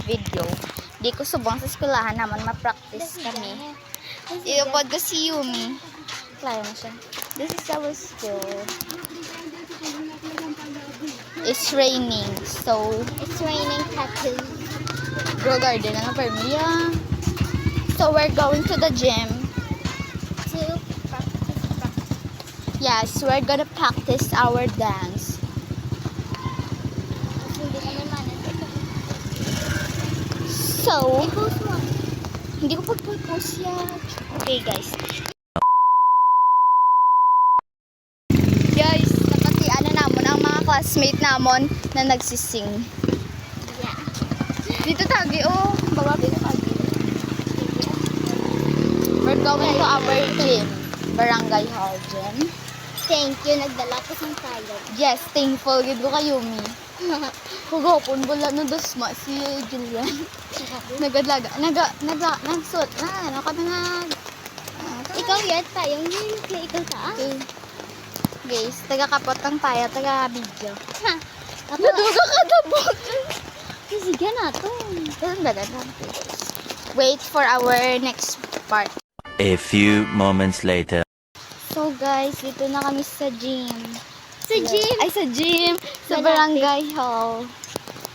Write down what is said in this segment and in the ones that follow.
video. Di ko subong sa eskwelahan naman ma-practice kami. Iupod ko si Yumi. Klaro mo siya. This is our school. It's raining, so It's raining tattoos. grow garden na permiya. So we're going to the gym. To practice. Yes, we're gonna practice our dance. Kasi hindi naman manat. So, I-post mo. hindi ko pag-post yan. Okay, guys. Guys, napatian na namon ang mga classmate namon na nagsising. Yeah. Dito tagi, oh. Baba, dito tagi. We're going to our gym. Barangay Hall Gym. Thank you. Nagdala ko sa salad. Yes, thankful gid ko kay Yumi. Hugopon bula no dosma si Julian. Nagadlaga, nagsuot na, ano ka na Ikaw yan pa. Yung ikaw ta. Okay. Guys, taga-kapot kang tayo, taga-video. Ha? Ako. Naduga ka na po. Sige na to. Wait for our next part. A few moments later. So guys, dito na kami sa gym. Sa gym. Ay, sa gym. Sa Malapit. barangay hall.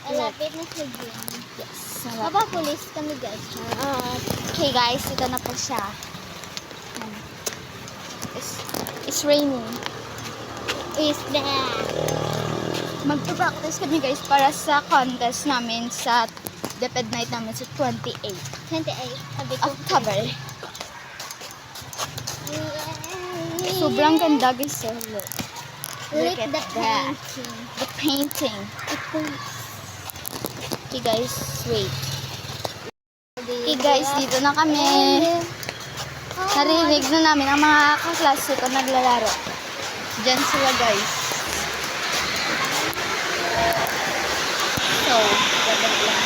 Malapit na sa gym. Yes. Mapapulis kami guys. Okay guys, dito na po siya. It's raining. Is that? Magpa-practice kami guys para sa contest namin sa DepEd night namin sa 28 28. Sabi ko. October. Sobrang ganda guys. So, look. Look at the that. painting. The painting. Okay guys, wait. Okay guys, dito na kami. Narinig na namin ang mga kaklase ko naglalaro. Diyan sila guys. So, dapat lang.